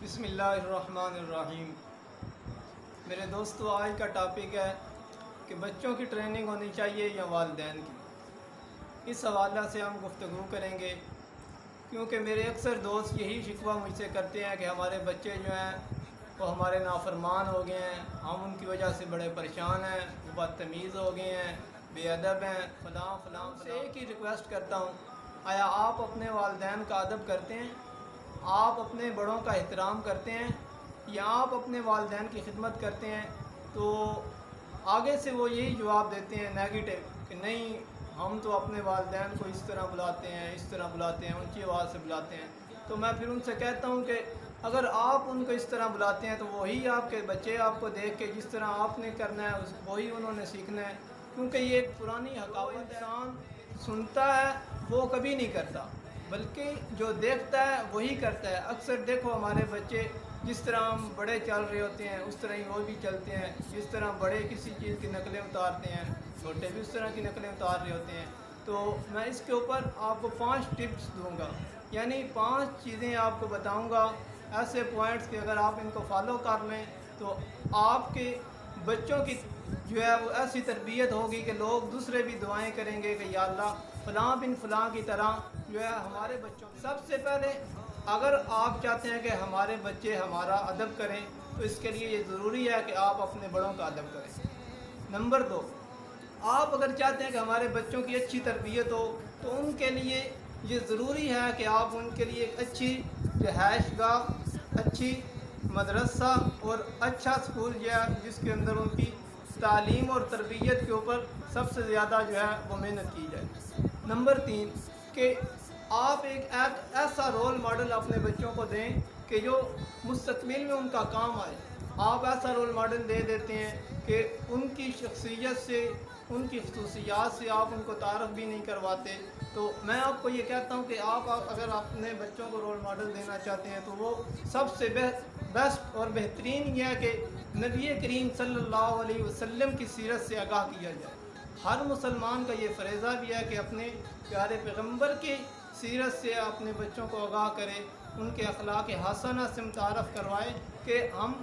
بسم اللہ الرحمن الرحیم۔ میرے دوستو، آج کا ٹاپک ہے کہ بچوں کی ٹریننگ ہونی چاہیے یا والدین کی۔ اس حوالہ سے ہم گفتگو کریں گے، کیونکہ میرے اکثر دوست یہی شکوہ مجھ سے کرتے ہیں کہ ہمارے بچے جو ہیں وہ ہمارے نافرمان ہو گئے ہیں، ہم ان کی وجہ سے بڑے پریشان ہیں، وہ بدتمیز ہو گئے ہیں، بے ادب ہیں، فلاں فلاں سے ایک ہی ریکویسٹ کرتا ہوں، آیا آپ اپنے والدین کا ادب کرتے ہیں؟ آپ اپنے بڑوں کا احترام کرتے ہیں یا آپ اپنے والدین کی خدمت کرتے ہیں؟ تو آگے سے وہ یہی جواب دیتے ہیں نیگیٹو کہ نہیں، ہم تو اپنے والدین کو اس طرح بلاتے ہیں، اس طرح بلاتے ہیں، اونچی آواز سے بلاتے ہیں۔ تو میں پھر ان سے کہتا ہوں کہ اگر آپ ان کو اس طرح بلاتے ہیں تو وہی آپ کے بچے آپ کو دیکھ کے جس طرح آپ نے کرنا ہے وہی انہوں نے سیکھنا ہے، کیونکہ یہ ایک پرانی حکاوت ہے، انسان سنتا ہے وہ کبھی نہیں کرتا، بلکہ جو دیکھتا ہے وہی کرتا ہے۔ اکثر دیکھو ہمارے بچے جس طرح ہم بڑے چل رہے ہوتے ہیں اس طرح ہی وہ بھی چلتے ہیں، جس طرح بڑے کسی چیز کی نقلیں اتارتے ہیں چھوٹے بھی اس طرح کی نقلیں اتار رہے ہوتے ہیں۔ تو میں اس کے اوپر آپ کو 5 ٹپس دوں گا، یعنی 5 چیزیں آپ کو بتاؤں گا، ایسے پوائنٹس کہ اگر آپ ان کو فالو کر لیں تو آپ کے بچوں کی جو ہے وہ ایسی تربیت ہوگی کہ لوگ دوسرے بھی دعائیں کریں گے کہ یا اللہ فلاں بن فلاں کی طرح جو ہے ہمارے بچوں کی۔ سب سے پہلے اگر آپ چاہتے ہیں کہ ہمارے بچے ہمارا ادب کریں تو اس کے لیے یہ ضروری ہے کہ آپ اپنے بڑوں کا ادب کریں۔ نمبر 2، آپ اگر چاہتے ہیں کہ ہمارے بچوں کی اچھی تربیت ہو تو ان کے لیے یہ ضروری ہے کہ آپ ان کے لیے ایک اچھی رہائش گاہ، اچھی مدرسہ اور اچھا سکول جو ہے جس کے اندر ان کی تعلیم اور تربیت کے اوپر سب سے زیادہ جو ہے وہ محنت کی جائے۔ نمبر 3، کہ آپ ایک ایسا رول ماڈل اپنے بچوں کو دیں کہ جو مستقبل میں ان کا کام آئے۔ آپ ایسا رول ماڈل دے دیتے ہیں کہ ان کی شخصیت سے، ان کی خصوصیات سے آپ ان کو تعارف بھی نہیں کرواتے۔ تو میں آپ کو یہ کہتا ہوں کہ آپ اگر اپنے بچوں کو رول ماڈل دینا چاہتے ہیں تو وہ سب سے بیسٹ اور بہترین یہ ہے کہ نبی کریم صلی اللہ علیہ وسلم کی سیرت سے آگاہ کیا جائے۔ ہر مسلمان کا یہ فریضہ بھی ہے کہ اپنے پیارے پیغمبر کی سیرت سے اپنے بچوں کو آگاہ کرے، ان کے اخلاق حسنہ سے متعارف کروائے کہ ہم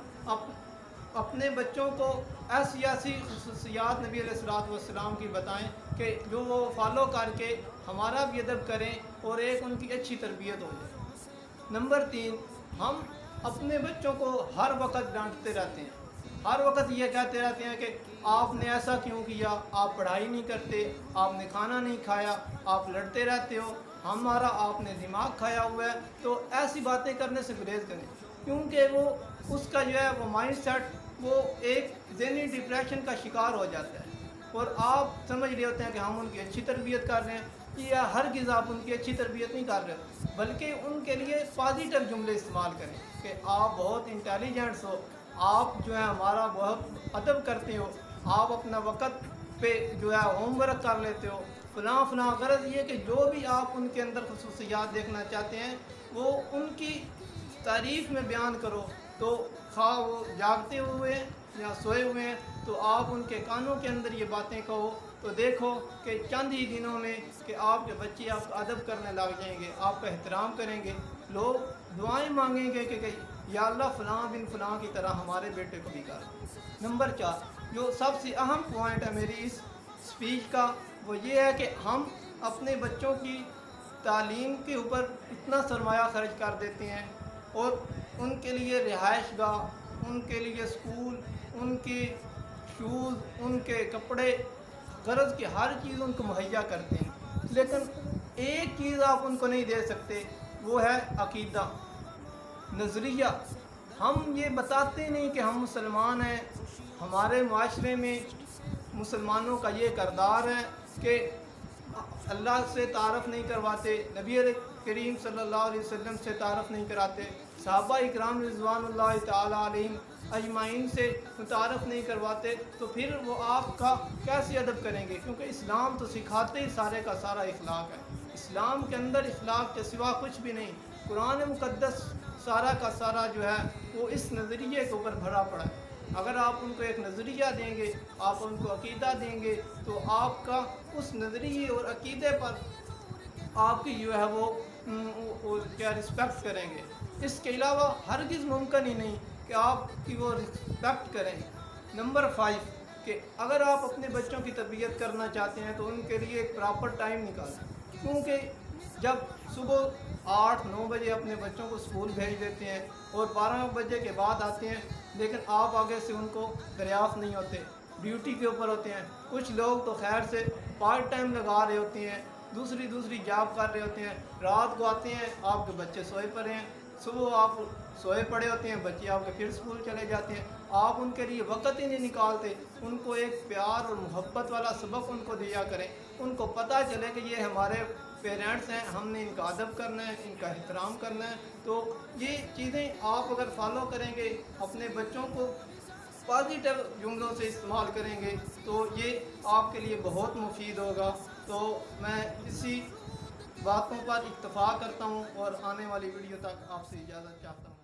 اپنے بچوں کو ایسی خصوصیات نبی علیہ الصلوۃ والسلام کی بتائیں کہ جو وہ فالو کر کے ہمارا بھی ادب کریں اور ایک ان کی اچھی تربیت ہو جائے۔ نمبر 3، ہم اپنے بچوں کو ہر وقت ڈانٹتے رہتے ہیں، ہر وقت یہ کہتے رہتے ہیں کہ آپ نے ایسا کیوں کیا، آپ پڑھائی نہیں کرتے، آپ نے کھانا نہیں کھایا، آپ لڑتے رہتے ہو، ہمارا آپ نے دماغ کھایا ہوا ہے۔ تو ایسی باتیں کرنے سے گریز کریں، کیونکہ وہ اس کا جو ہے وہ مائنڈ سیٹ وہ ایک ذہنی ڈپریشن کا شکار ہو جاتا ہے، اور آپ سمجھ رہے ہوتے ہیں کہ ہم ان کی اچھی تربیت کر رہے ہیں، یا ہرگز آپ ان کی اچھی تربیت نہیں کر رہے، بلکہ ان کے لیے پازیٹیو جملے استعمال کریں کہ آپ بہت انٹیلیجنٹس ہو، آپ جو ہے ہمارا بہت ادب کرتے ہو، آپ اپنا وقت پہ جو ہے ہوم ورک کر لیتے ہو، فلاں فلاں۔ غرض یہ کہ جو بھی آپ ان کے اندر خصوصیات دیکھنا چاہتے ہیں وہ ان کی تعریف میں بیان کرو، تو خواہ وہ جاگتے ہوئے یا سوئے ہوئے ہیں تو آپ ان کے کانوں کے اندر یہ باتیں کہو، تو دیکھو کہ چند ہی دنوں میں کہ آپ کے بچے آپ کا ادب کرنے لگ جائیں گے، آپ کا احترام کریں گے، لوگ دعائیں مانگیں گے کہ یا اللہ فلاں بن فلاں کی طرح ہمارے بیٹے کو بھی کر۔ نمبر 4، جو سب سے اہم پوائنٹ ہے میری اس اسپیچ کا، وہ یہ ہے کہ ہم اپنے بچوں کی تعلیم کے اوپر اتنا سرمایہ خرچ کر دیتے ہیں اور ان کے لیے رہائش گاہ، ان کے لیے سکول، ان کے شوز، ان کے کپڑے، غرض کی ہر چیز ان کو مہیا کرتے ہیں، لیکن ایک چیز آپ ان کو نہیں دے سکتے، وہ ہے عقیدہ، نظریہ۔ ہم یہ بتاتے نہیں کہ ہم مسلمان ہیں، ہمارے معاشرے میں مسلمانوں کا یہ کردار ہے کہ اللہ سے تعارف نہیں کرواتے، نبی کریم صلی اللہ علیہ وسلم سے تعارف نہیں کراتے، صحابہ اکرام رضوان اللہ تعالیٰ علیہم اجمعین سے متعارف نہیں کرواتے، تو پھر وہ آپ کا کیسے ادب کریں گے؟ کیونکہ اسلام تو سکھاتے ہی سارے کا سارا اخلاق ہے، اسلام کے اندر اخلاق کے سوا کچھ بھی نہیں۔ قرآن مقدس سارا کا سارا جو ہے وہ اس نظریے کے اوپر بھرا پڑا ہے۔ اگر آپ ان کو ایک نظریہ دیں گے، آپ ان کو عقیدہ دیں گے، تو آپ کا اس نظریے اور عقیدے پر آپ کی جو ہے وہ کیا رسپیکٹ کریں گے۔ اس کے علاوہ ہرگز ممکن ہی نہیں کہ آپ کی وہ رسپیکٹ کریں۔ نمبر 5 کہ اگر آپ اپنے بچوں کی تربیت کرنا چاہتے ہیں تو ان کے لیے ایک پراپر ٹائم نکالیں، کیونکہ جب صبح 8-9 بجے اپنے بچوں کو اسکول بھیج دیتے ہیں اور 12 بجے کے بعد آتے ہیں، لیکن آپ آگے سے ان کو دریافت نہیں ہوتے، ڈیوٹی کے اوپر ہوتے ہیں۔ کچھ لوگ تو خیر سے پارٹ ٹائم لگا رہے ہوتے ہیں، دوسری جاب کر رہے ہوتے ہیں، رات کو آتے ہیں آپ کے بچے سوئے پڑے ہیں، صبح آپ سوئے پڑے ہوتے ہیں، بچے آپ کے پھر اسکول چلے جاتے ہیں، آپ ان کے لیے وقت ہی نہیں نکالتے۔ ان کو ایک پیار اور محبت والا سبق ان کو دیا کریں، ان کو پتہ چلے کہ یہ ہمارے پیرنٹس ہیں، ہم نے ان کا ادب کرنا ہے، ان کا احترام کرنا ہے۔ تو یہ چیزیں آپ اگر فالو کریں گے، اپنے بچوں کو پازیٹیو جملوں سے استعمال کریں گے تو یہ آپ کے لیے بہت مفید ہوگا۔ تو میں اسی باتوں پر اکتفا کرتا ہوں اور آنے والی ویڈیو تک آپ سے اجازت چاہتا ہوں۔